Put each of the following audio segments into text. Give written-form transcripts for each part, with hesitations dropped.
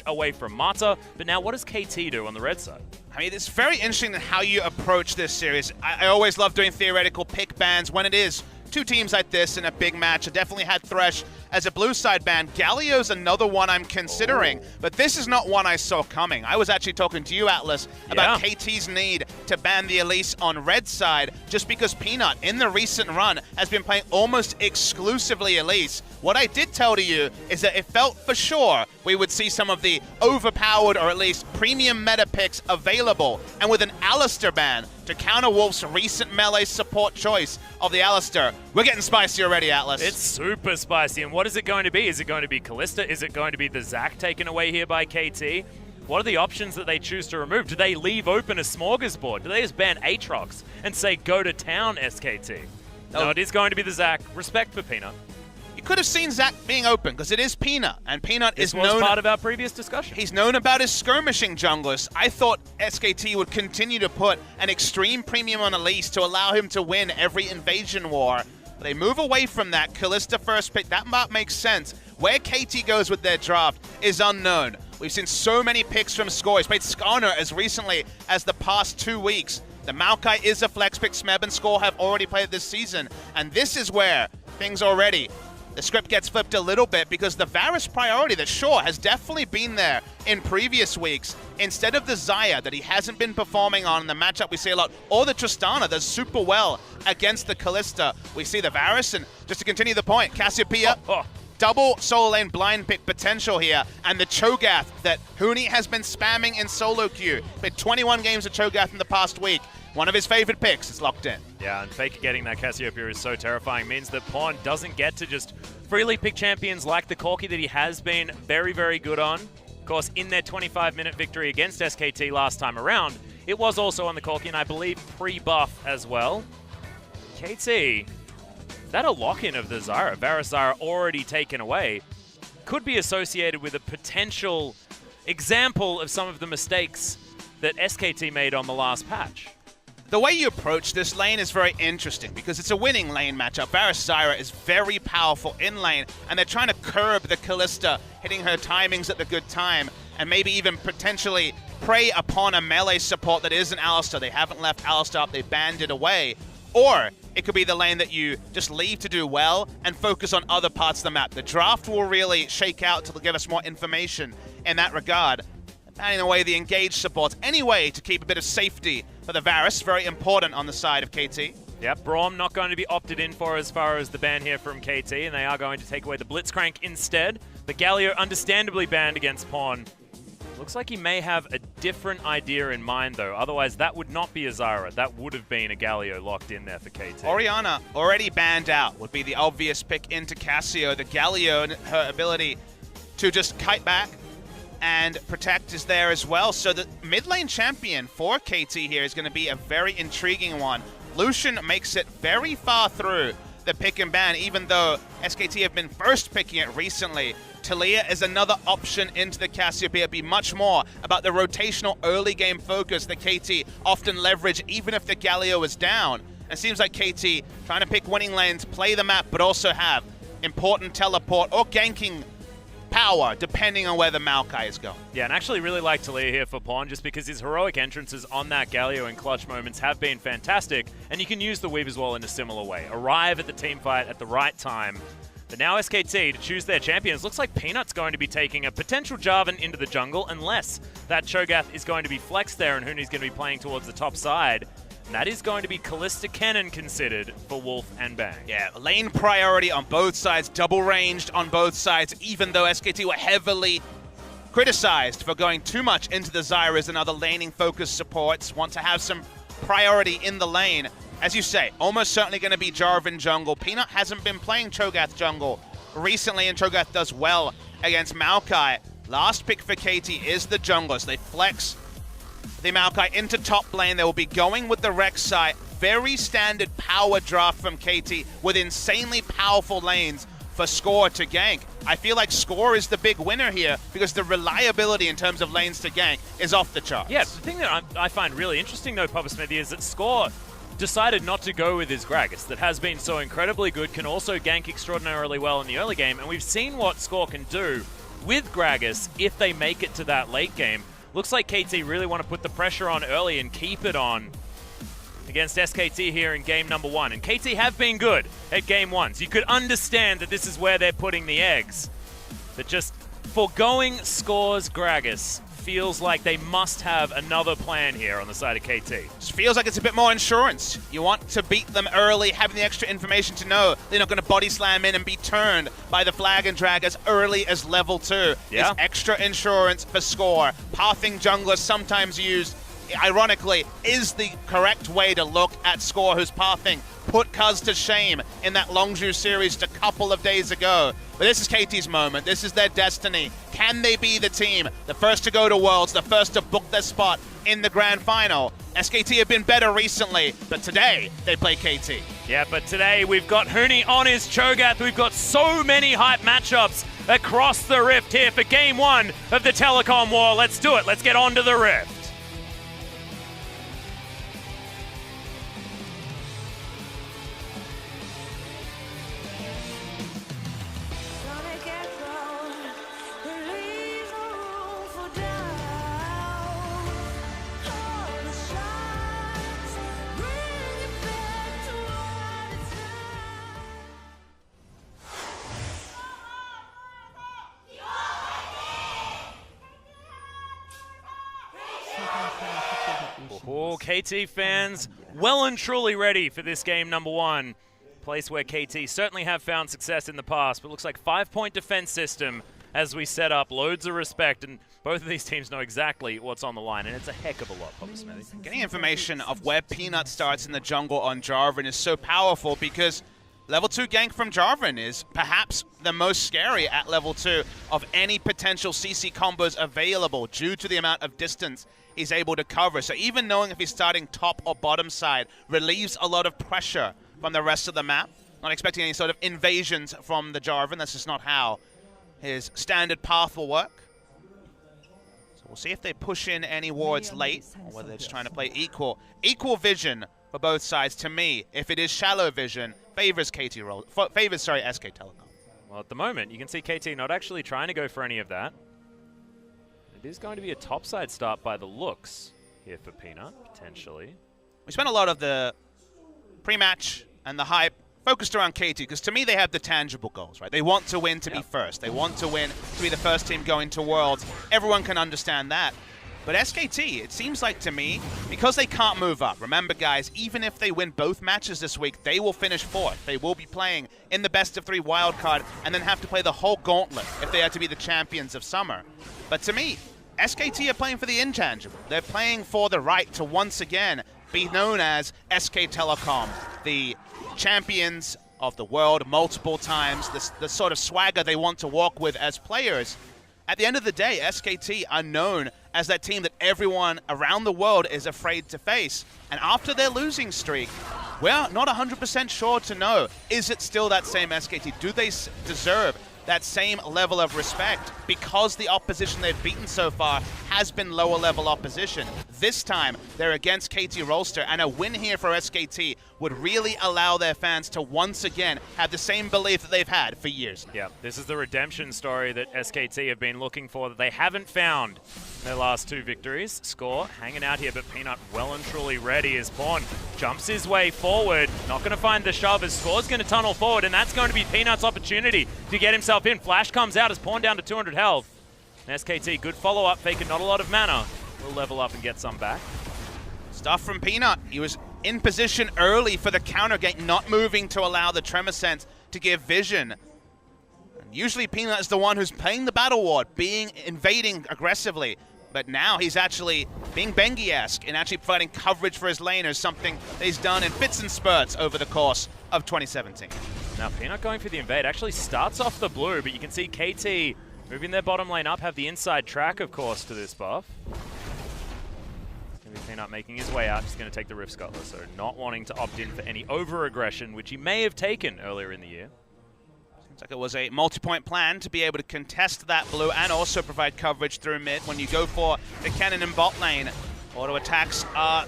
away from Mata. But now what does KT do on the red side? I mean, it's very interesting how you approach this series. I always love doing theoretical pick bans when it is two teams like this in a big match. I definitely had Thresh as a blue side ban. Galio's another one I'm considering, but this is not one I saw coming. I was actually talking to you, Atlas, about KT's need to ban the Elise on red side just because Peanut, in the recent run, has been playing almost exclusively Elise. What I did tell to you is that it felt for sure we would see some of the overpowered or at least premium meta picks available, and with an Alistar ban to counter Wolf's recent melee support choice of the Alistar, we're getting spicy already, Atlas. It's super spicy, and what is it going to be? Is it going to be Kalista? Is it going to be the Zac taken away here by KT? What are the options that they choose to remove? Do they leave open a smorgasbord? Do they just ban Aatrox and say, go to town, SKT? No, it is going to be the Zac. Respect for Peanut. You could have seen Zac being open because it is Peanut, and Peanut is known. This was part of our previous discussion. He's known about his skirmishing junglers. I thought SKT would continue to put an extreme premium on Elise to allow him to win every invasion war. But they move away from that. Kalista first pick, that makes sense. Where KT goes with their draft is unknown. We've seen so many picks from Score. He's played Skarner as recently as the past 2 weeks. The Maokai is a flex pick. Smeb and Score have already played this season. And this is where things already, the script gets flipped a little bit because the Varus priority that sure has definitely been there in previous weeks, instead of the Xayah that he hasn't been performing on in the matchup we see a lot, or the Tristana does super well against the Kalista, we see the Varus. And just to continue the point, Cassiopeia, double solo lane blind pick potential here, and the Cho'Gath that Huni has been spamming in solo queue. Played 21 games of Cho'Gath in the past week. One of his favorite picks is locked in. Yeah, and Faker getting that Cassiopeia is so terrifying. Means that Pawn doesn't get to just freely pick champions like the Corki that he has been very, very good on. Of course, in their 25-minute victory against SKT last time around, it was also on the Corki, and I believe pre-buff as well. KT, that a lock-in of the Zyra, Varus Zyra already taken away, could be associated with a potential example of some of the mistakes that SKT made on the last patch. The way you approach this lane is very interesting because it's a winning lane matchup. Varus Zyra is very powerful in lane, and they're trying to curb the Kalista, hitting her timings at the good time, and maybe even potentially prey upon a melee support that isn't Alistar. They haven't left Alistar up, they banned it away. Or it could be the lane that you just leave to do well and focus on other parts of the map. The draft will really shake out to give us more information in that regard. Banning away the engaged supports anyway to keep a bit of safety for the Varus. Very important on the side of KT. Yep, Braum not going to be opted in for as far as the ban here from KT, and they are going to take away the Blitzcrank instead. But Galio understandably banned against Pawn. Looks like he may have a different idea in mind, though. Otherwise, that would not be a Zyra. That would have been a Galio locked in there for KT. Orianna, already banned out, would be the obvious pick into Cassio. The Galio and her ability to just kite back and protect is there as well. So the mid lane champion for KT here is going to be a very intriguing one. Lucian makes it very far through the pick and ban, even though SKT have been first picking it recently. Talia is another option into the Cassiopeia. It'd be much more about the rotational early game focus that KT often leverage even if the Galio is down. And it seems like KT trying to pick winning lanes, play the map, but also have important teleport or ganking power, depending on where the Maokai is going. Yeah, and actually really like Talia here for Pawn, just because his heroic entrances on that Galio in clutch moments have been fantastic, and you can use the Weave as well in a similar way. Arrive at the team fight at the right time. But now SKT, to choose their champions, looks like Peanut's going to be taking a potential Jarvan into the jungle, unless that Cho'Gath is going to be flexed there and Huni's going to be playing towards the top side. And that is going to be Kalista Kennen considered for Wolf and Bang. Yeah, lane priority on both sides, double ranged on both sides, even though SKT were heavily criticized for going too much into the Zyras and other laning focused supports, want to have some priority in the lane. As you say, almost certainly going to be Jarvan jungle. Peanut hasn't been playing Cho'Gath jungle recently, and Cho'Gath does well against Maokai. Last pick for KT is the junglers. They flex the Maokai into top lane. They will be going with the Rek'Sai. Very standard power draft from KT with insanely powerful lanes for Score to gank. I feel like Score is the big winner here because the reliability in terms of lanes to gank is off the charts. Yeah, the thing that I find really interesting though, Papa Smithy, is that Score decided not to go with his Gragas that has been so incredibly good, can also gank extraordinarily well in the early game, and we've seen what Score can do with Gragas if they make it to that late game. Looks like KT really want to put the pressure on early and keep it on against SKT here in game number 1. And KT have been good at game 1, so you could understand that this is where they're putting the eggs. But just foregoing scores Gragas feels like they must have another plan here on the side of KT. It feels like it's a bit more insurance. You want to beat them early, having the extra information to know they're not going to body slam in and be turned by the flag and drag as early as level 2. Yeah. It's extra insurance for score. Pathing junglers sometimes used, ironically, is the correct way to look at score who's pathing. Put Cuz to shame in that Longzhu series just a couple of days ago. But this is KT's moment. This is their destiny. Can they be the team, the first to go to Worlds, the first to book their spot in the Grand Final? SKT have been better recently, but today they play KT. Yeah, but today we've got Huni on his Cho'Gath. We've got so many hype matchups across the Rift here for Game 1 of the Telecom War. Let's do it. Let's get on to the Rift. Oh, KT fans well and truly ready for this game number 1. Place where KT certainly have found success in the past, but looks like 5-point defense system as we set up. Loads of respect, and both of these teams know exactly what's on the line, and it's a heck of a lot, Papa Smithy. Getting information of where Peanut starts in the jungle on Jarvan is so powerful because level 2 gank from Jarvan is perhaps the most scary at level 2 of any potential CC combos available due to the amount of distance he's able to cover. So even knowing if he's starting top or bottom side relieves a lot of pressure from the rest of the map. Not expecting any sort of invasions from the Jarvan. That's just not how his standard path will work. So we'll see if they push in any wards late or whether they're just trying to play equal. Equal vision for both sides. To me, if it is shallow vision, favors SK Telecom. Well, at the moment, you can see KT not actually trying to go for any of that. It is going to be a topside start by the looks here for Peanut, potentially. We spent a lot of the pre-match and the hype focused around KT, because to me they have the tangible goals, right? They want to win to be first. They want to win to be the first team going to Worlds. Everyone can understand that. But SKT, it seems like to me, because they can't move up, remember guys, even if they win both matches this week, they will finish 4th. They will be playing in the best of 3 wildcard and then have to play the whole gauntlet if they are to be the champions of summer. But to me, SKT are playing for the intangible. They're playing for the right to once again be known as SK Telecom, the champions of the world multiple times, the sort of swagger they want to walk with as players. At the end of the day, SKT are known as that team that everyone around the world is afraid to face. And after their losing streak, we're not 100% sure to know, is it still that same SKT? Do they deserve that same level of respect because the opposition they've beaten so far has been lower level opposition? This time, they're against KT Rolster, and a win here for SKT would really allow their fans to once again have the same belief that they've had for years now. Yeah, this is the redemption story that SKT have been looking for that they haven't found in their last 2 victories. Score hanging out here, but Peanut well and truly ready as Pawn jumps his way forward. Not going to find the shove as Score's going to tunnel forward, and that's going to be Peanut's opportunity to get himself in. Flash comes out as Pawn down to 200 health. And SKT, good follow-up, faking not a lot of mana. Will level up and get some back. Stuff from Peanut. He was in position early for the counter gank, not moving to allow the Tremor Sense to give vision. And usually Peanut is the one who's playing the battle ward, invading aggressively. But now he's actually being Bengi-esque and actually providing coverage for his laners, something that he's done in fits and spurts over the course of 2017. Now Peanut going for the invade actually starts off the blue, but you can see KT moving their bottom lane up, have the inside track, of course, to this buff. Peanut making his way out, just going to take the Rift Scuttler, so not wanting to opt in for any over-aggression, which he may have taken earlier in the year. Seems like it was a multi-point plan to be able to contest that blue and also provide coverage through mid. When you go for the cannon in bot lane, auto attacks are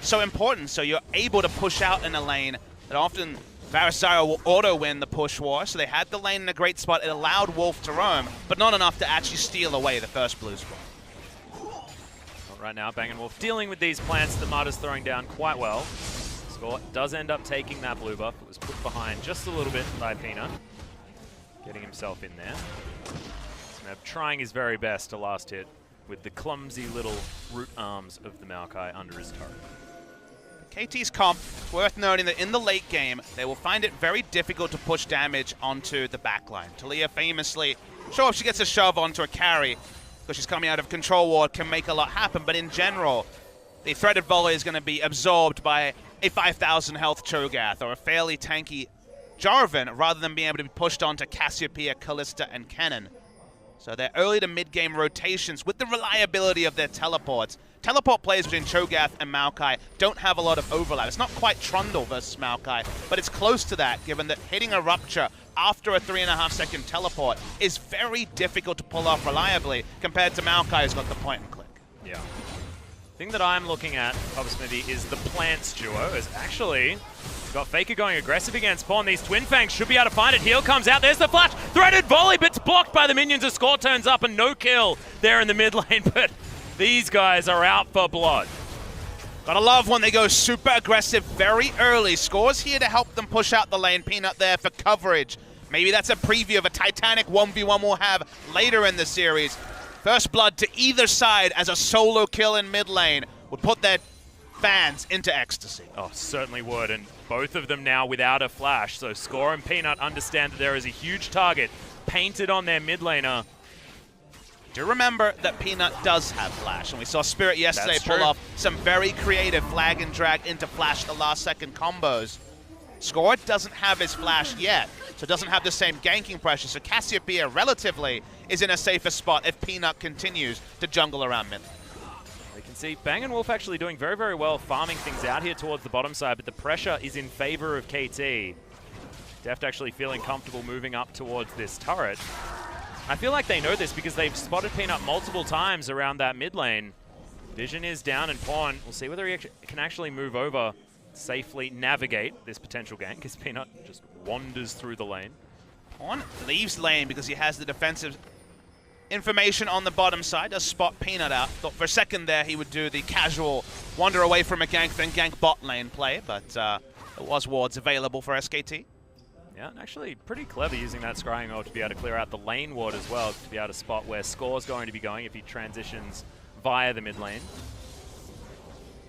so important, so you're able to push out in a lane that often Varasaro will auto-win the push war, so they had the lane in a great spot. It allowed Wolf to roam, but not enough to actually steal away the first blue spot. Well, right now, Bang & Wolf dealing with these plants that Marta's throwing down quite well. Score does end up taking that blue buff. It was put behind just a little bit by Peanut, getting himself in there. Smeb trying his very best to last hit with the clumsy little root arms of the Maokai under his turret. KT's comp, worth noting that in the late game, they will find it very difficult to push damage onto the backline. Taliyah famously, sure, if she gets a shove onto a carry, because she's coming out of control ward, can make a lot happen, but in general, the threaded volley is going to be absorbed by a 5,000 health Cho'Gath or a fairly tanky Jarvan, rather than being able to be pushed onto Cassiopeia, Kalista, and Kennen. So their early to mid-game rotations, with the reliability of their teleports, teleport plays between Cho'Gath and Maokai don't have a lot of overlap. It's not quite Trundle versus Maokai, but it's close to that, given that hitting a Rupture after a 3.5-second teleport is very difficult to pull off reliably compared to Maokai, who's got the point and click. Yeah. The thing that I'm looking at, obviously, is the Plants duo. Is actually got Faker going aggressive against Pawn. These Twin Fangs should be able to find it. Heal comes out. There's the flash. Threaded volley, but it's blocked by the minions. A score turns up and no kill there in the mid lane, but these guys are out for blood. Gotta love when they go super aggressive very early. Score's here to help them push out the lane. Peanut there for coverage. Maybe that's a preview of a Titanic 1v1 we'll have later in the series. First blood to either side as a solo kill in mid lane would put their fans into ecstasy. Oh, certainly would, and both of them now without a flash. So Score and Peanut understand that there is a huge target painted on their mid laner. Do remember that Peanut does have flash, and we saw Spirit yesterday pull off some very creative flag and drag into flash the last second combos. Score doesn't have his flash yet, so doesn't have the same ganking pressure, so Cassiopeia relatively is in a safer spot if Peanut continues to jungle around mid. We can see Bang & Wolf actually doing very, very well farming things out here towards the bottom side, but the pressure is in favor of KT. Deft actually feeling comfortable moving up towards this turret. I feel like they know this because they've spotted Peanut multiple times around that mid lane. Vision is down and Pawn. We'll see whether he can actually move over, safely navigate this potential gank, because Peanut just wanders through the lane. Pawn leaves lane because he has the defensive information on the bottom side. Does spot Peanut out. Thought for a second there he would do the casual wander away from a gank, then gank bot lane play, but there was wards available for SKT. Yeah, actually pretty clever using that scrying orb to be able to clear out the lane ward as well, to be able to spot where Score's going to be going if he transitions via the mid lane.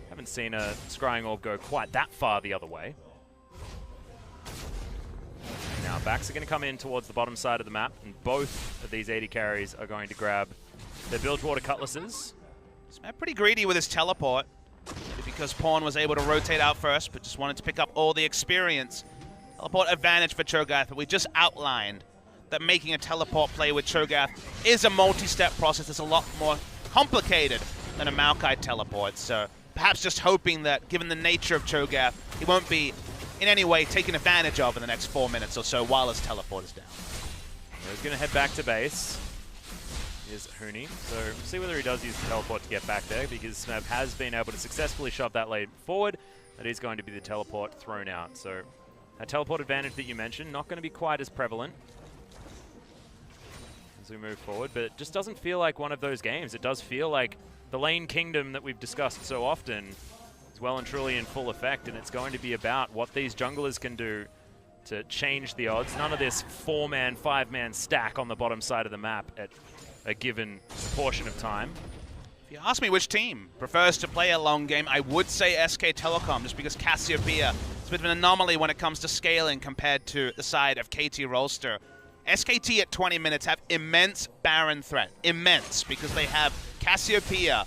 Haven't seen a scrying orb go quite that far the other way. Now backs are going to come in towards the bottom side of the map, and both of these AD carries are going to grab their Bilgewater Cutlasses. He's pretty greedy with his teleport, because Pawn was able to rotate out first, but just wanted to pick up all the experience. Teleport advantage for Cho'Gath, but we just outlined that making a teleport play with Cho'Gath is a multi-step process. It's a lot more complicated than a Maokai teleport, so perhaps just hoping that, given the nature of Cho'Gath, he won't be in any way taken advantage of in the next 4 minutes or so while his teleport is down. He's going to head back to base. Here's Huni, so we'll see whether he does use the teleport to get back there, because Smeb has been able to successfully shove that lane forward. That is going to be the teleport thrown out, so that teleport advantage that you mentioned, not going to be quite as prevalent as we move forward, but it just doesn't feel like one of those games. It does feel like the lane kingdom that we've discussed so often is well and truly in full effect, and it's going to be about what these junglers can do to change the odds. None of this 4-man, 5-man stack on the bottom side of the map at a given portion of time. If you ask me which team prefers to play a long game, I would say SK Telecom, just because Cassiopeia is a bit of an anomaly when it comes to scaling compared to the side of KT Rolster. SKT at 20 minutes have immense Baron threat. Immense, because they have Cassiopeia,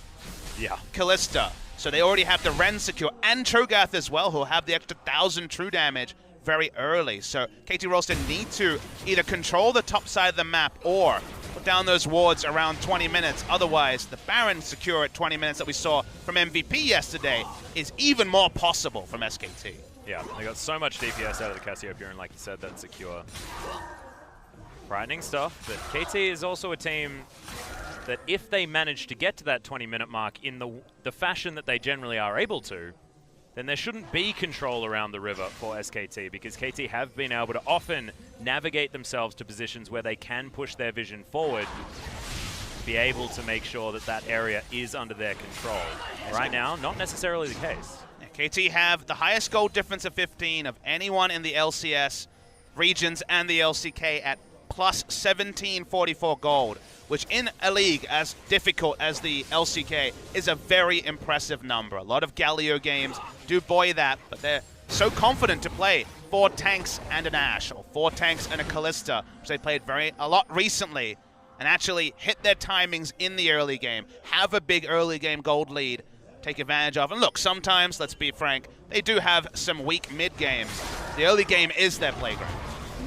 Kalista, so they already have the Ren secure, and Cho'Gath as well, who'll have the extra 1,000 true damage very early. So KT Rolster need to either control the top side of the map or put down those wards around 20 minutes. Otherwise, the Baron secure at 20 minutes that we saw from MVP yesterday is even more possible from SKT. Yeah, they got so much DPS out of the Cassiopeia, and like you said, that's secure. Frightening stuff, but KT is also a team that if they manage to get to that 20-minute mark in the fashion that they generally are able to, then there shouldn't be control around the river for SKT, because KT have been able to often navigate themselves to positions where they can push their vision forward, be able to make sure that that area is under their control. Right now, not necessarily the case. KT have the highest gold difference of 15 of anyone in the LCS regions and the LCK at plus 1744 gold, which in a league as difficult as the LCK is a very impressive number. A lot of Galio games do buoy that, but they're so confident to play 4 tanks and an Ashe, or 4 tanks and a Kalista, which they played a lot recently, and actually hit their timings in the early game, have a big early game gold lead, take advantage of. And look, sometimes, let's be frank, they do have some weak mid games. The early game is their playground.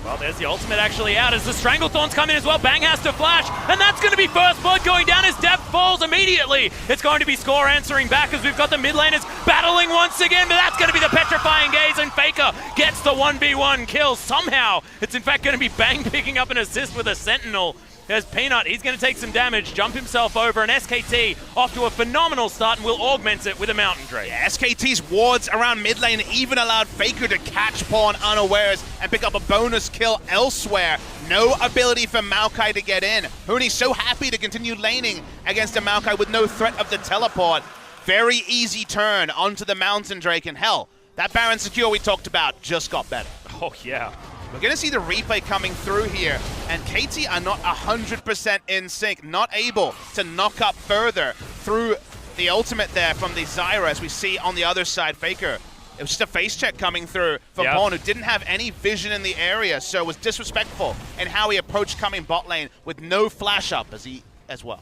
Well, there's the ultimate actually out as the Stranglethorns come in as well. Bang has to flash, and that's going to be first blood going down as Def falls immediately. It's going to be Score answering back as we've got the mid laners battling once again, but that's going to be the Petrifying Gaze, and Faker gets the 1v1 kill somehow. It's in fact going to be Bang picking up an assist with a Sentinel. There's Peanut, he's going to take some damage, jump himself over, and SKT off to a phenomenal start and will augment it with a Mountain Drake. Yeah, SKT's wards around mid lane even allowed Faker to catch Pawn unawares and pick up a bonus kill elsewhere. No ability for Maokai to get in. Huni's so happy to continue laning against a Maokai with no threat of the teleport. Very easy turn onto the Mountain Drake, and hell, that Baron secure we talked about just got better. Oh yeah. We're going to see the replay coming through here, and KT are not 100% in sync, not able to knock up further through the ultimate there from the Zyra, as we see on the other side, Faker. It was just a face check coming through from Pawn, who didn't have any vision in the area, so was disrespectful in how he approached coming bot lane with no flash up as well.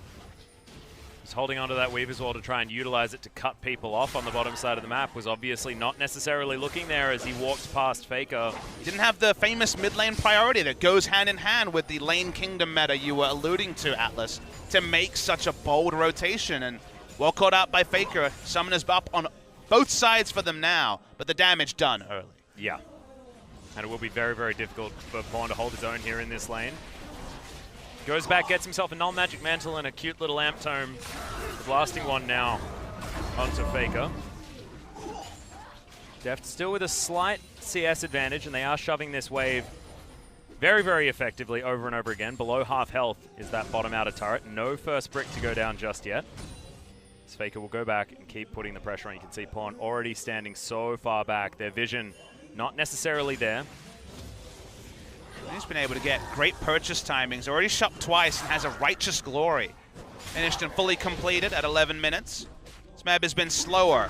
Just holding onto that Weaver's Wall to try and utilize it to cut people off on the bottom side of the map, was obviously not necessarily looking there as he walked past Faker. He didn't have the famous mid lane priority that goes hand in hand with the lane kingdom meta you were alluding to, Atlas, to make such a bold rotation, and well caught out by Faker. Summoners up on both sides for them now, but the damage done early. Yeah, and it will be very, very difficult for Pawn to hold his own here in this lane. Goes back, gets himself a Null Magic Mantle and a cute little Amp Tome. Blasting one now onto Faker. Deft still with a slight CS advantage, and they are shoving this wave very, very effectively over and over again. Below half health is that bottom outer turret. No first brick to go down just yet. As Faker will go back and keep putting the pressure on. You can see Pawn already standing so far back. Their vision not necessarily there. He's been able to get great purchase timings. Already shot twice and has a Righteous Glory. Finished and fully completed at 11 minutes. Smeb has been slower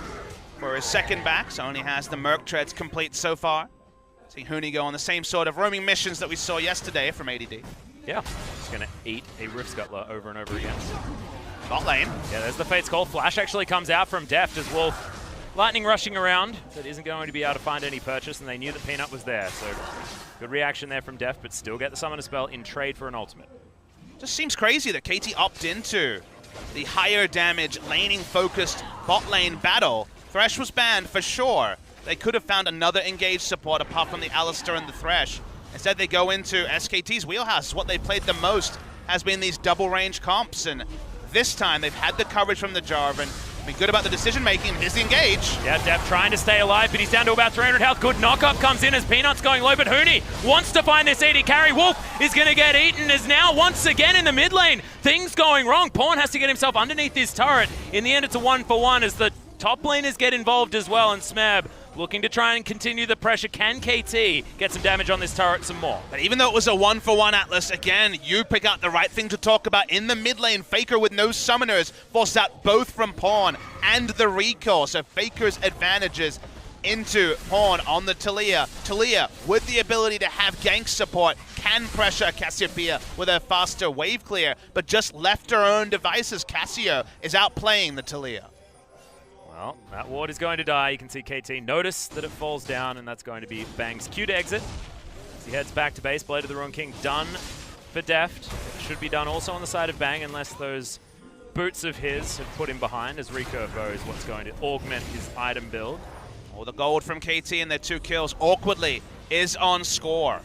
for his second back, so only has the Merc Treads complete so far. See Huni go on the same sort of roaming missions that we saw yesterday from ADD. Yeah, he's going to eat a Rift Scuttler over and over again. Bot lane. Yeah, there's the Fate's Call. Flash actually comes out from Deft as Wolf. Lightning rushing around, but isn't going to be able to find any purchase, and they knew that Peanut was there, so good reaction there from Deft, but still get the Summoner Spell in trade for an ultimate. Just seems crazy that KT opt into the higher damage laning-focused bot lane battle. Thresh was banned for sure. They could have found another engaged support apart from the Alistar and the Thresh. Instead, they go into SKT's wheelhouse. What they played the most has been these double range comps, and this time they've had the coverage from the Jarvan. Been good about the decision making. Here's the engage. Yeah, Deft trying to stay alive, but he's down to about 300 health. Good knockup comes in as Peanut's going low, but Huni wants to find this AD carry. Wolf is going to get eaten, is now once again in the mid lane. Things going wrong. Pawn has to get himself underneath this turret. In the end, it's a 1-for-1 as the top laners get involved as well, and Smeb looking to try and continue the pressure. Can KT get some damage on this turret some more? But even though it was a 1-for-1, Atlas, again, you pick out the right thing to talk about. In the mid lane, Faker with no summoners forced out both from Pawn and the recall. So Faker's advantages into Pawn on the Taliyah. Taliyah, with the ability to have gank support, can pressure Cassiopeia with a faster wave clear, but just left her own devices. Cassio is outplaying the Taliyah. Well, that ward is going to die. You can see KT notice that it falls down, and that's going to be Bang's cue to exit. As he heads back to base, Blade of the Ruined King done for Deft. It should be done also on the side of Bang, unless those boots of his have put him behind, as Recurve is what's going to augment his item build. All the gold from KT and their 2 kills awkwardly is on Score.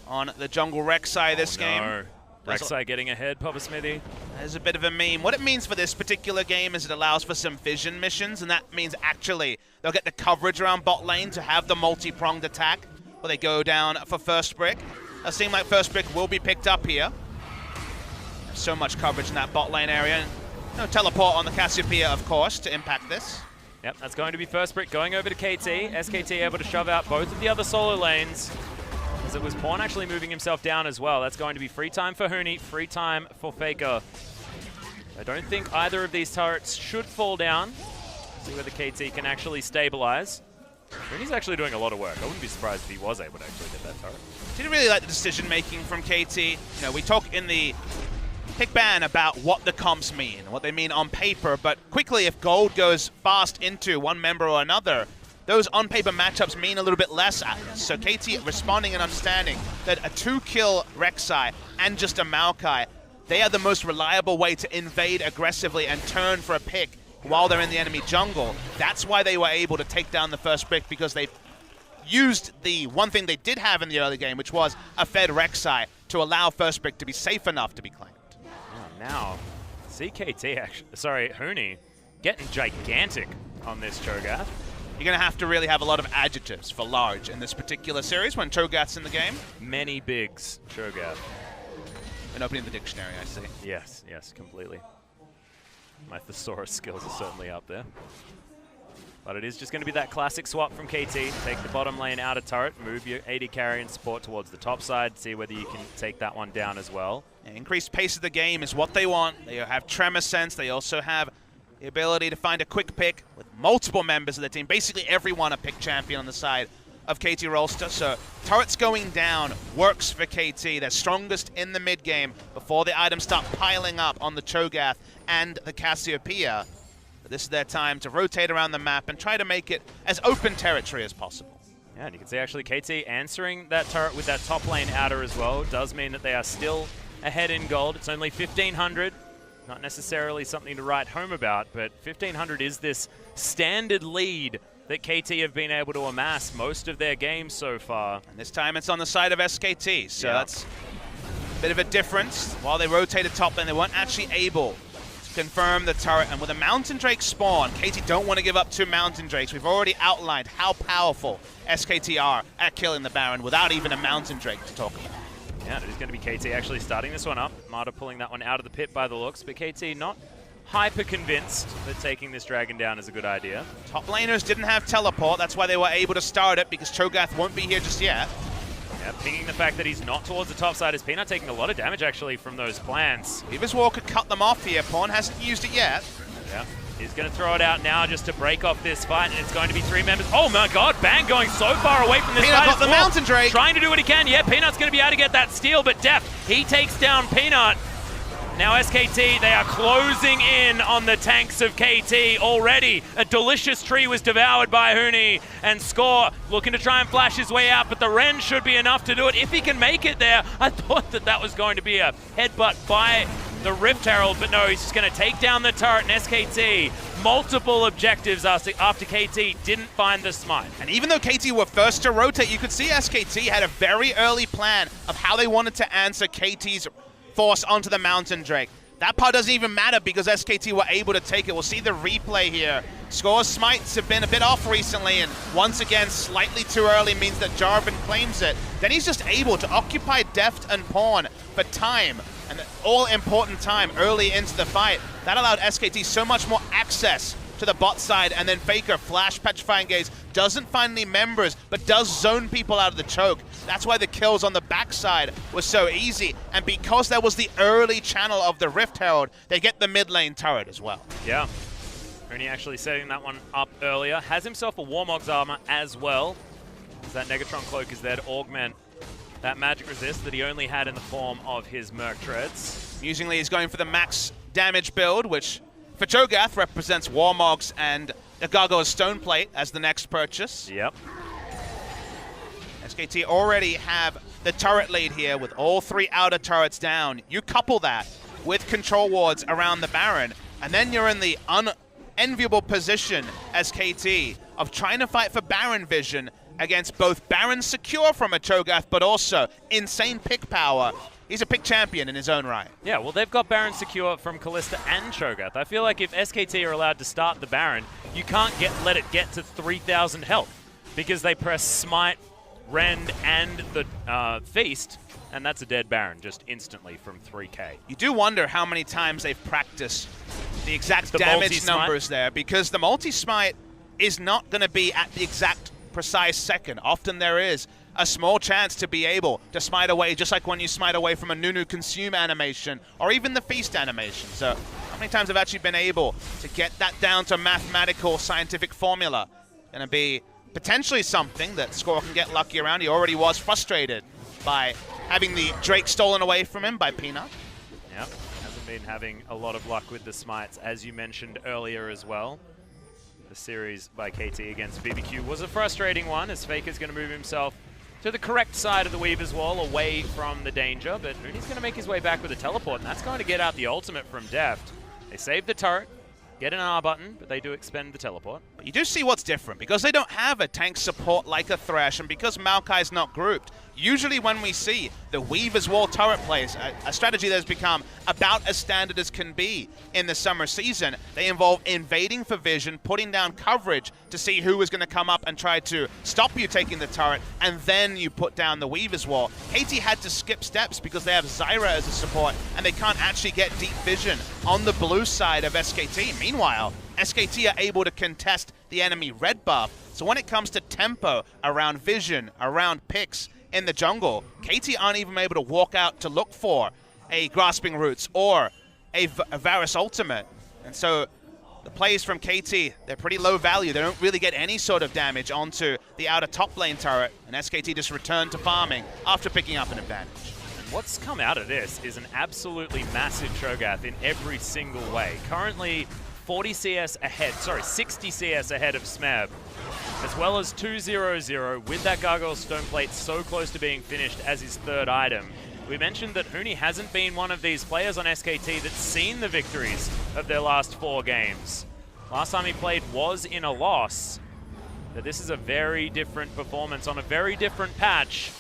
On the jungle Rex side of this game. Rek'Sai getting ahead, Papa Smithy. There's a bit of a meme. What it means for this particular game is it allows for some vision missions, and that means actually they'll get the coverage around bot lane to have the multi-pronged attack where they go down for first brick. It seems like first brick will be picked up here. So much coverage in that bot lane area. No teleport on the Cassiopeia, of course, to impact this. Yep, that's going to be first brick going over to KT. SKT able to shove out both of the other solo lanes. As it was Pawn actually moving himself down as well. That's going to be free time for Huni, free time for Faker. I don't think either of these turrets should fall down. See whether KT can actually stabilize. Huni's actually doing a lot of work. I wouldn't be surprised if he was able to actually get that turret. Didn't really like the decision making from KT. You know, we talk in the pick ban about what the comps mean, what they mean on paper, but quickly if gold goes fast into one member or another, those on-paper matchups mean a little bit less at us. So KT responding and understanding that a 2-kill Rek'Sai and just a Maokai, they are the most reliable way to invade aggressively and turn for a pick while they're in the enemy jungle. That's why they were able to take down the first brick, because they used the one thing they did have in the early game, which was a fed Rek'Sai, to allow first brick to be safe enough to be claimed. Now, CKT actually, sorry, Huni, getting gigantic on this Cho'Gath. You're going to have to really have a lot of adjectives for large in this particular series when Cho'Gath's in the game. Many bigs, Cho'Gath. And opening the dictionary, I see. Yes, yes, completely. My thesaurus skills are certainly up there. But it is just going to be that classic swap from KT. Take the bottom lane out of turret, move your AD carry and support towards the top side, see whether you can take that one down as well. Yeah, increased pace of the game is what they want. They have tremor sense. They also have the ability to find a quick pick with multiple members of the team. Basically everyone a pick champion on the side of KT Rolster. So turrets going down works for KT. They're strongest in the mid game before the items start piling up on the Cho'Gath and the Cassiopeia. But this is their time to rotate around the map and try to make it as open territory as possible. Yeah, and you can see actually KT answering that turret with that top lane outer as well. It does mean that they are still ahead in gold. It's only 1,500. Not necessarily something to write home about, but 1,500 is this standard lead that KT have been able to amass most of their games so far. And this time it's on the side of SKT, so that's a bit of a difference. While they rotated top lane, they weren't actually able to confirm the turret. And with a Mountain Drake spawn, KT don't want to give up 2 Mountain Drakes. We've already outlined how powerful SKT are at killing the Baron without even a Mountain Drake to talk about. Yeah, it is going to be KT actually starting this one up. Marta pulling that one out of the pit by the looks, but KT not hyper convinced that taking this dragon down is a good idea. Top laners didn't have teleport. That's why they were able to start it, because Cho'Gath won't be here just yet. Yeah, pinging the fact that he's not towards the top side. Is Peanut taking a lot of damage actually from those plants. Weaver's Wall could cut them off here. Pawn hasn't used it yet. Yeah. He's going to throw it out now just to break off this fight, and it's going to be 3 members. Oh my god, Bang going so far away from this Peanut fight. got the Mountain Drake. Trying to do what he can. Yeah, Peanut's going to be able to get that steal, but Def, he takes down Peanut. Now SKT, they are closing in on the tanks of KT already. A delicious tree was devoured by Huni, and Score looking to try and flash his way out, but the Ren should be enough to do it if he can make it there. I thought that that was going to be a headbutt by the Rift Herald, but no, he's just going to take down the turret, and SKT, multiple objectives after KT didn't find the smite. And even though KT were first to rotate, you could see SKT had a very early plan of how they wanted to answer KT's force onto the Mountain Drake. That part doesn't even matter because SKT were able to take it. We'll see the replay here. Score's smites have been a bit off recently, and once again, slightly too early means that Jarvan claims it. Then he's just able to occupy Deft and Pawn for time, and the all-important time early into the fight. That allowed SKT so much more access to the bot side, and then Faker, Flash, Petrifying Gaze, doesn't find any members, but does zone people out of the choke. That's why the kills on the backside was so easy, and because there was the early channel of the Rift Herald, they get the mid lane turret as well. Yeah. Rooney actually setting that one up earlier. Has himself a Warmog's armor as well. That Negatron Cloak is there to augment that magic resist that he only had in the form of his Merc Treads. Amusingly, he's going for the max damage build, which for Cho'Gath represents Warmogs and the Gargoyle's Stone Plate as the next purchase. Yep. SKT already have the turret lead here with all 3 outer turrets down. You couple that with control wards around the Baron, and then you're in the unenviable position as KT of trying to fight for Baron vision against both Baron secure from a Cho'Gath, but also insane pick power. he's a pick champion in his own right. Yeah, well, they've got Baron secure from Kalista and Cho'Gath. I feel like if SKT are allowed to start the Baron, you can't let it get to 3,000 health because they press Smite, Rend, and the Feast, and that's a dead Baron just instantly from 3k. You do wonder how many times they've practiced the exact damage numbers there, because the multi-smite is not going to be at the exact precise second. Often there is a small chance to be able to smite away, just like when you smite away from a Nunu consume animation or even the feast animation. So how many times have actually been able to get that down to mathematical scientific formula? Going to be potentially something that Score can get lucky around. He already was frustrated by having the Drake stolen away from him by Peanut. Yep, hasn't been having a lot of luck with the smites, as you mentioned earlier as well. The series by KT against BBQ was a frustrating one, as Faker's going to move himself to the correct side of the Weaver's Wall, away from the danger, but Huni's going to make his way back with a teleport, and that's going to get out the ultimate from Deft. They save the turret, get an R button, but they do expend the teleport. But you do see what's different, because they don't have a tank support like a Thresh, and because Maokai's not grouped. Usually when we see the Weaver's Wall turret plays, a strategy that has become about as standard as can be in the summer season, they involve invading for vision, putting down coverage to see who is going to come up and try to stop you taking the turret, and then you put down the Weaver's Wall. KT had to skip steps because they have Zyra as a support, and they can't actually get deep vision on the blue side of SKT. Meanwhile, SKT are able to contest the enemy red buff, so when it comes to tempo around vision, around picks, in the jungle, KT aren't even able to walk out to look for a Grasping Roots or a Varus ultimate. And so the plays from KT, they're pretty low value. They don't really get any sort of damage onto the outer top lane turret, and SKT just return to farming after picking up an advantage. And what's come out of this is an absolutely massive Cho'Gath in every single way. Currently 40 CS ahead, sorry, 60 CS ahead of Smeb, as well as 2-0-0 with that Gargoyle Stone Plate so close to being finished as his third item. We mentioned that Huni hasn't been one of these players on SKT that's seen the victories of their last 4 games. Last time he played was in a loss, but this is a very different performance on a very different patch,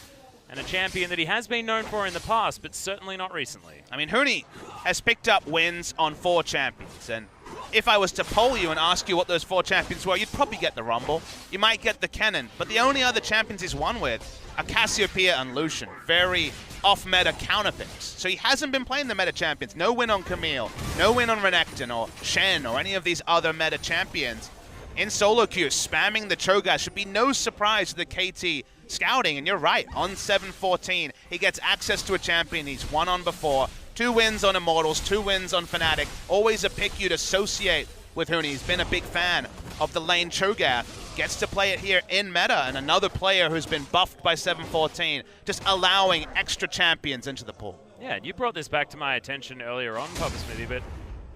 and a champion that he has been known for in the past, but certainly not recently. I mean, Huni has picked up wins on 4 champions, and if I was to poll you and ask you what those 4 champions were, you'd probably get the Rumble. You might get the Kennen, but the only other champions he's won with are Cassiopeia and Lucian. Very off-meta counter picks. So he hasn't been playing the meta champions. No win on Camille, no win on Renekton or Shen or any of these other meta champions. In solo queue, spamming the Cho'Gath should be no surprise to the KT scouting. And you're right, on 7-14, he gets access to a champion he's won on before. 2 wins on Immortals, 2 wins on Fnatic. Always a pick you'd associate with Huni. He's been a big fan of the lane Cho'Gath. Gets to play it here in meta, and another player who's been buffed by 7-14, just allowing extra champions into the pool. Yeah, and you brought this back to my attention earlier on, Papa Smithy, but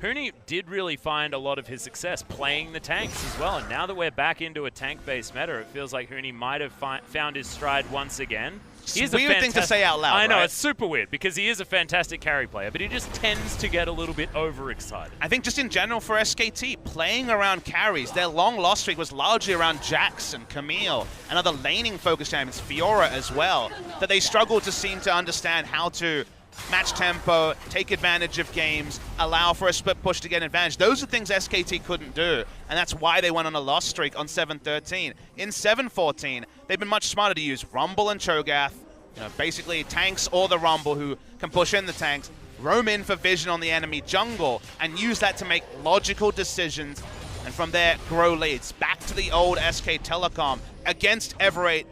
Huni did really find a lot of his success playing the tanks as well, and now that we're back into a tank-based meta, it feels like Huni might have found his stride once again. It's a weird thing to say out loud, I know, right? It's super weird because he is a fantastic carry player, but he just tends to get a little bit overexcited. I think just in general for SKT, playing around carries, their long loss streak was largely around Jax and Camille and other laning-focused champions, Fiora as well, that they struggled to seem to understand how to match tempo, take advantage of games, allow for a split push to get an advantage. Those are things SKT couldn't do, and that's why they went on a loss streak on 7-13. In 7-14, they've been much smarter to use Rumble and Cho'Gath, you know, basically tanks or the Rumble who can push in the tanks, roam in for vision on the enemy jungle, and use that to make logical decisions, and from there, grow leads. Back to the old SK Telecom against Everate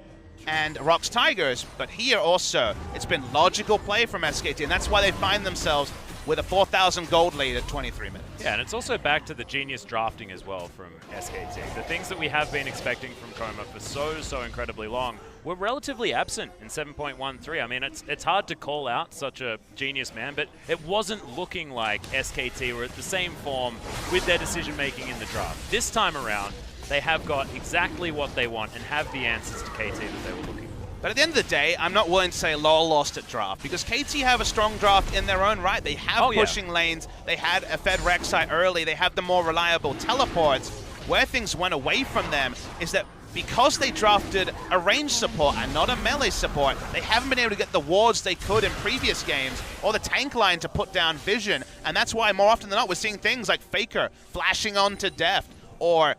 and Rox Tigers, but here also, it's been logical play from SKT, and that's why they find themselves with a 4,000 gold lead at 23 minutes. Yeah, and it's also back to the genius drafting as well from SKT. The things that we have been expecting from Coma for so incredibly long were relatively absent in 7.13. I mean, it's hard to call out such a genius man, but it wasn't looking like SKT were at the same form with their decision-making in the draft. This time around, they have got exactly what they want and have the answers to KT that they were looking for. But at the end of the day, I'm not willing to say LoL lost at draft, because KT have a strong draft in their own right. They have pushing lanes, they had a Fed Rek'Sai early, they have the more reliable teleports. Where things went away from them is that because they drafted a range support and not a melee support, they haven't been able to get the wards they could in previous games or the tank line to put down vision. And that's why more often than not we're seeing things like Faker flashing onto Deft or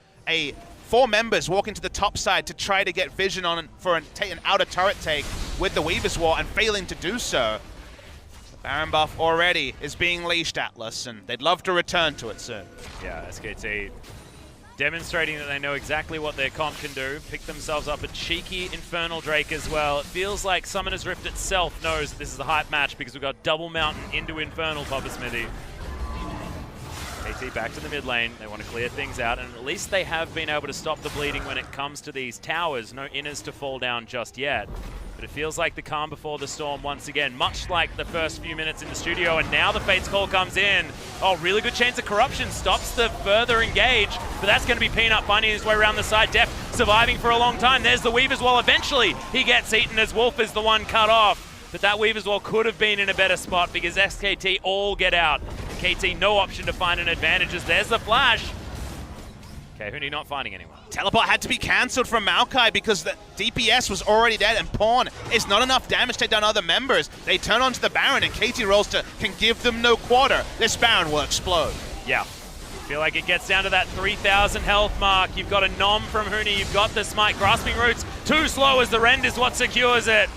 4 members walking to the top side to try to get vision on for an outer turret take with the Weaver's Wall and failing to do so. The Baron buff already is being leashed, Atlas, and they'd love to return to it soon. Yeah, SKT demonstrating that they know exactly what their comp can do. Pick themselves up a cheeky Infernal Drake as well. It feels like Summoner's Rift itself knows that this is a hype match because we've got double Mountain into Infernal, Papa Smithy. KT back to the mid lane. They want to clear things out, and at least they have been able to stop the bleeding when it comes to these towers. No inners to fall down just yet. But it feels like the calm before the storm once again, much like the first few minutes in the studio, and now the Fate's Call comes in. Oh, really good chance of corruption, stops the further engage, but that's going to be Peanut finding his way around the side. Deft surviving for a long time. There's the Weaver's Wall. Eventually, he gets eaten as Wolf is the one cut off. But that Weaver's Wall could have been in a better spot because SKT all get out. KT no option to find an advantage as there's the flash. Okay, Huni not finding anyone. Teleport had to be cancelled from Maokai because the DPS was already dead, and Pawn is not enough damage to take down other members. They turn onto the Baron, and KT Rolster can give them no quarter. This Baron will explode. Yeah. Feel like it gets down to that 3,000 health mark. You've got a Nom from Huni. You've got the Smite. Grasping Roots too slow as the Rend is what secures it.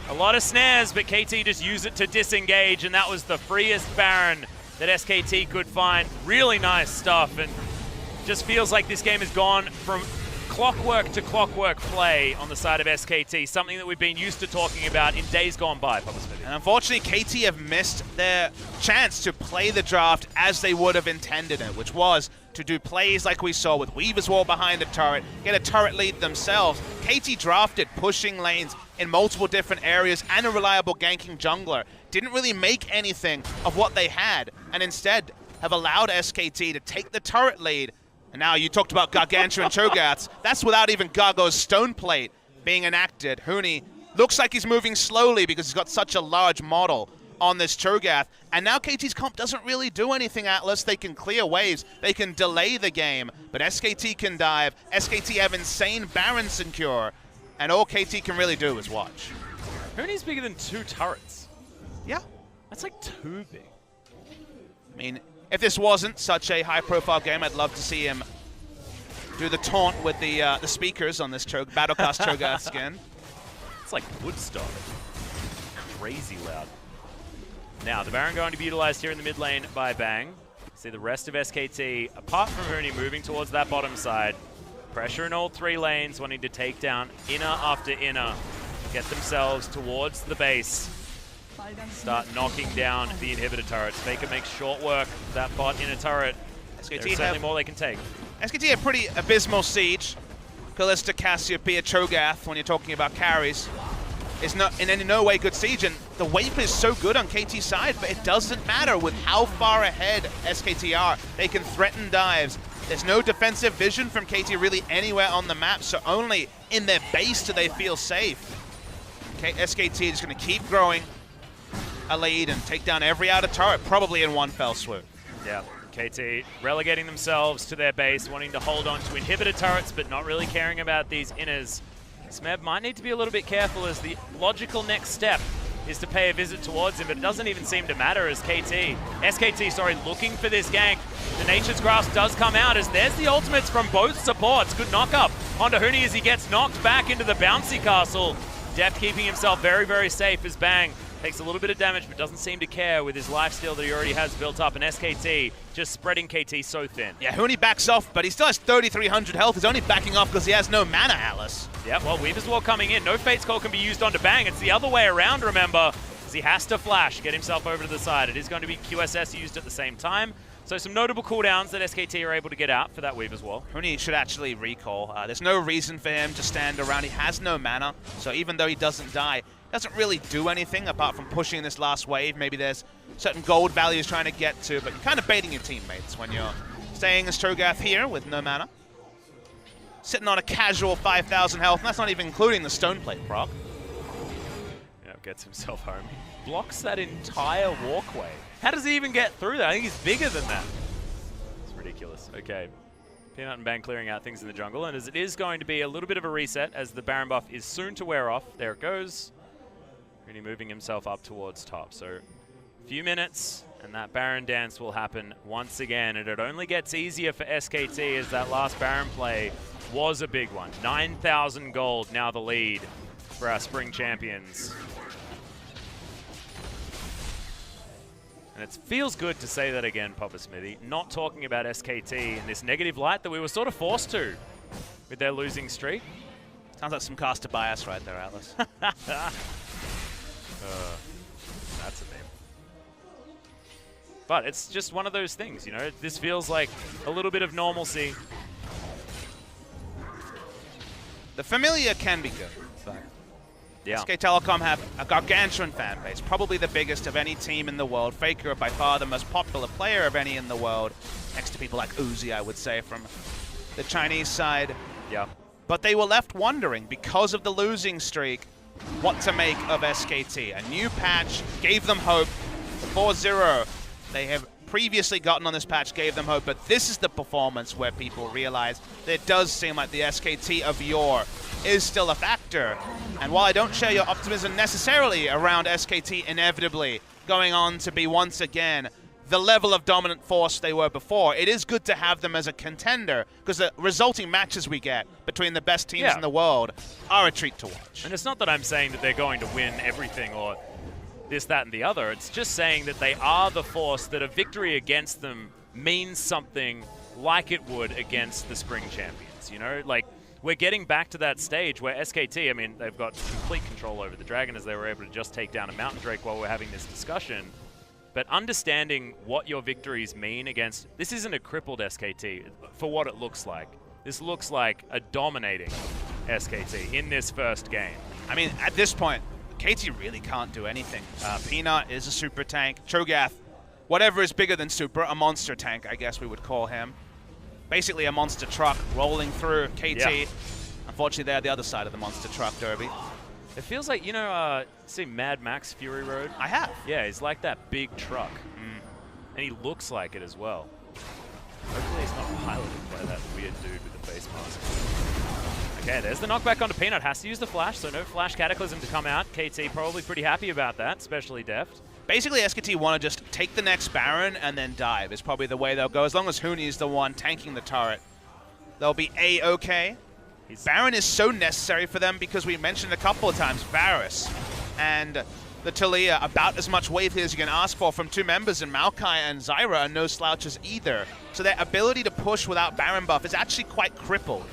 A lot of snares, but KT just used it to disengage, and that was the freest Baron that SKT could find. Really nice stuff, and just feels like this game has gone from clockwork to clockwork play on the side of SKT, something that we've been used to talking about in days gone by, Papa Smithy. And unfortunately, KT have missed their chance to play the draft as they would have intended it, which was to do plays like we saw with Weaver's Wall behind the turret, get a turret lead themselves. KT drafted pushing lanes in multiple different areas and a reliable ganking jungler. Didn't really make anything of what they had, and instead have allowed SKT to take the turret lead. And now you talked about Gargantua and Cho'Gaths. That's without even Gargo's stone plate being enacted. Huni looks like he's moving slowly because he's got such a large model on this Cho'Gath. And now KT's comp doesn't really do anything, Atlas. They can clear waves. They can delay the game. But SKT can dive. SKT have insane Baron secure. And all KT can really do is watch. Huni's bigger than 2 turrets. Yeah. That's like too big. I mean, if this wasn't such a high-profile game, I'd love to see him do the taunt with the speakers on this Battlecast Cho'Gath skin. It's like Woodstock. Crazy loud. Now, the Baron going to be utilized here in the mid lane by Bang. See the rest of SKT, apart from Huni, moving towards that bottom side. Pressure in all 3 lanes, wanting to take down inner after inner. Get themselves towards the base. Start knocking down the inhibitor turrets. Faker makes short work of that bot inner turret. There's certainly more they can take. SKT have pretty abysmal siege. Kalista, Cassiopeia, Cho'Gath, when you're talking about carries, is not in no way good siege. And the wave is so good on KT's side, but it doesn't matter with how far ahead SKT are. They can threaten dives. There's no defensive vision from KT really anywhere on the map, so only in their base do they feel safe. Okay, SKT is going to keep growing a lead and take down every outer turret, probably in one fell swoop. Yeah, KT relegating themselves to their base, wanting to hold on to inhibitor turrets, but not really caring about these inners. Smeb might need to be a little bit careful as the logical next step is to pay a visit towards him, but it doesn't even seem to matter as SKT, looking for this gank. The Nature's Grasp does come out as there's the ultimates from both supports. Good knock up onto Huni as he gets knocked back into the bouncy castle. Deft keeping himself very, very safe as Bang takes a little bit of damage, but doesn't seem to care with his lifesteal that he already has built up, and SKT just spreading KT so thin. Yeah, Huni backs off, but he still has 3,300 health. He's only backing off because he has no mana, Alice. Yeah, well, Weaver's Wall coming in. No Fate's Call can be used onto Bang. It's the other way around, remember, because he has to flash, get himself over to the side. It is going to be QSS used at the same time. So some notable cooldowns that SKT are able to get out for that Weaver's Wall. Huni should actually recall. There's no reason for him to stand around. He has no mana, so even though he doesn't die, doesn't really do anything apart from pushing this last wave. Maybe there's certain gold values trying to get to, but you're kind of baiting your teammates when you're staying as Cho'Gath here with no mana. Sitting on a casual 5,000 health, and that's not even including the stone plate proc. Yeah, gets himself home. Blocks that entire walkway. How does he even get through that? I think he's bigger than that. It's ridiculous. Okay. Peanut and Bang clearing out things in the jungle, and as it is going to be a little bit of a reset as the Baron buff is soon to wear off. There it goes. Really moving himself up towards top. So a few minutes, and that Baron dance will happen once again, and it only gets easier for SKT as that last Baron play was a big one. 9,000 gold, now the lead for our spring champions. And it feels good to say that again, Papa Smithy, not talking about SKT in this negative light that we were sort of forced to with their losing streak. Sounds like some caster bias right there, Atlas. That's a meme. But it's just one of those things, you know? This feels like a little bit of normalcy. The Familiar can be good, but yeah. SK Telecom have a gargantuan fan base, probably the biggest of any team in the world. Faker by far the most popular player of any in the world, next to people like Uzi, I would say, from the Chinese side. Yeah. But they were left wondering, because of the losing streak, what to make of SKT. A new patch gave them hope. The 4-0 they have previously gotten on this patch gave them hope, but this is the performance where people realize that it does seem like the SKT of yore is still a factor. And while I don't share your optimism necessarily around SKT inevitably going on to be once again the level of dominant force they were before, it is good to have them as a contender, because the resulting matches we get between the best teams in the world are a treat to watch. And it's not that I'm saying that they're going to win everything or this, that, and the other. It's just saying that they are the force, that a victory against them means something like it would against the spring champions, you know? Like, we're getting back to that stage where SKT, I mean, they've got complete control over the Dragon as they were able to just take down a Mountain Drake while we're having this discussion. But understanding what your victories mean against... This isn't a crippled SKT for what it looks like. This looks like a dominating SKT in this first game. I mean, at this point, KT really can't do anything. Peanut is a super tank. Cho'Gath, whatever is bigger than super, a monster tank, I guess we would call him. Basically a monster truck rolling through KT. Yeah. Unfortunately, they're the other side of the monster truck, Derby. It feels like, you know, see Mad Max Fury Road? I have. Yeah, he's like that big truck. And he looks like it as well. Hopefully he's not piloted by that weird dude with the face mask. Okay, there's the knockback onto Peanut. Has to use the flash, so no flash Cataclysm to come out. KT probably pretty happy about that, especially Deft. Basically, SKT want to just take the next Baron and then dive is probably the way they'll go. As long as Huni is the one tanking the turret, they'll be A-okay. Baron is so necessary for them because we mentioned a couple of times, Varus and the Talia, about as much wave here as you can ask for from two members, and Maokai and Zyra are no slouches either. So their ability to push without Baron buff is actually quite crippled.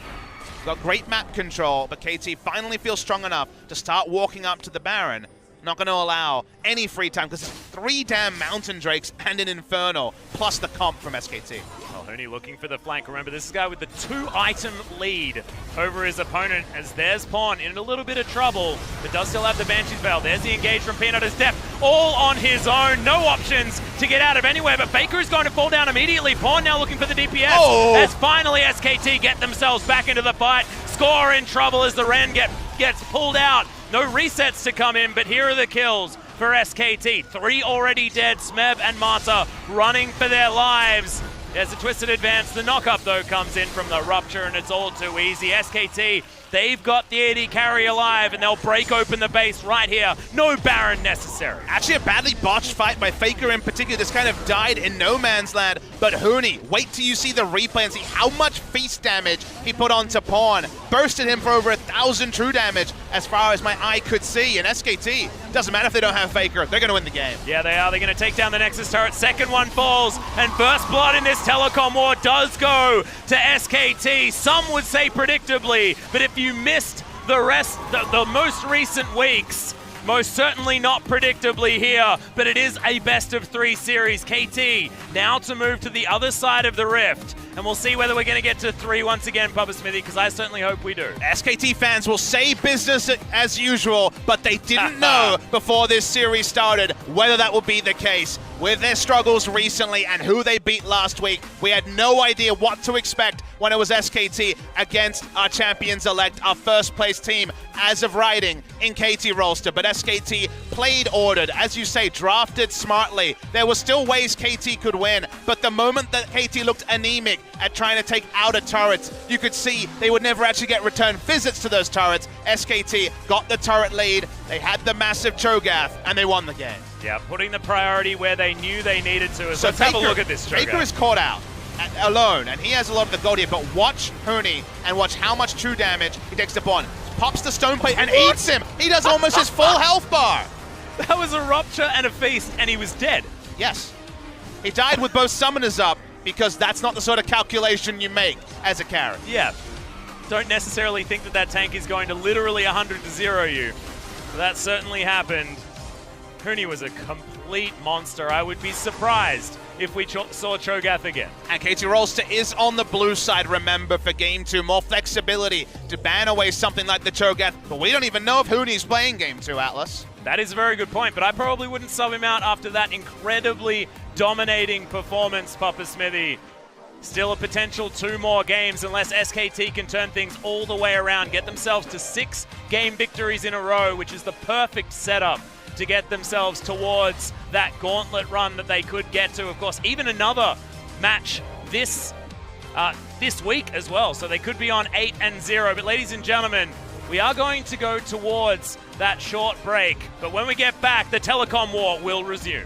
Got great map control, but KT finally feels strong enough to start walking up to the Baron. Not going to allow any free time because there's 3 damn Mountain Drakes and an Infernal, plus the comp from SKT. Well, Huni looking for the flank. Remember, this is a guy with the 2-item lead over his opponent, as there's Pawn in a little bit of trouble, but does still have the Banshee's Veil. There's the engage from Peanut as Deft, all on his own. No options to get out of anywhere, but Faker is going to fall down immediately. Pawn now looking for the DPS. As finally SKT get themselves back into the fight. Score in trouble as the Ren gets pulled out. No resets to come in, but here are the kills for SKT. 3 already dead. Smev and Marta running for their lives. There's a twisted advance. The knock-up, though, comes in from the Rupture, and it's all too easy. SKT, they've got the AD carry alive, and they'll break open the base right here. No Baron necessary. Actually, a badly botched fight by Faker in particular. This kind of died in no man's land. But Huni, wait till you see the replay and see how much feast damage he put onto Pawn. Bursted him for over 1,000 true damage as far as my eye could see. And SKT, doesn't matter if they don't have Faker, they're going to win the game. Yeah, they are. They're going to take down the Nexus turret. Second one falls, and Burst Blood in this telecom war does go to SKT. Some would say predictably, but if you missed the most recent weeks, most certainly not predictably here, but it is a best-of-3 series. KT now to move to the other side of the rift, and we'll see whether we're going to get to 3 once again, Papa Smithy, because I certainly hope we do. SKT fans will say business as usual, but they didn't know before this series started whether that would be the case. With their struggles recently and who they beat last week, we had no idea what to expect when it was SKT against our champions-elect, our first-place team as of writing in KT Rolster. But SKT played ordered, as you say, drafted smartly. There were still ways KT could win, but the moment that KT looked anemic at trying to take out a turret, you could see they would never actually get return visits to those turrets. SKT got the turret lead, they had the massive Cho'Gath, and they won the game. Yeah, putting the priority where they knew they needed to. So let's have a look at this Cho'Gath. Baker is caught out alone, and he has a lot of the gold here, but watch Huni and watch how much true damage he takes to Bond. Pops the stone plate and eats him. He does almost his full health bar. That was a rupture and a feast, and he was dead. Yes. He died with both summoners up because that's not the sort of calculation you make as a carry. Yeah. Don't necessarily think that that tank is going to literally 100 to 0 you. But that certainly happened. Huni was a complete monster. I would be surprised if we saw Cho'Gath again. And KT Rolster is on the blue side, remember, for Game 2. More flexibility to ban away something like the Cho'Gath. But we don't even know if Huni's playing Game 2, Atlas. That is a very good point, but I probably wouldn't sub him out after that incredibly dominating performance, Papa Smithy. Still a potential 2 more games unless SKT can turn things all the way around, get themselves to 6 game victories in a row, which is the perfect setup to get themselves towards that gauntlet run that they could get to. Of course, even another match this week as well, so they could be on 8-0. But ladies and gentlemen, we are going to go towards that short break, but when we get back, the telecom war will resume.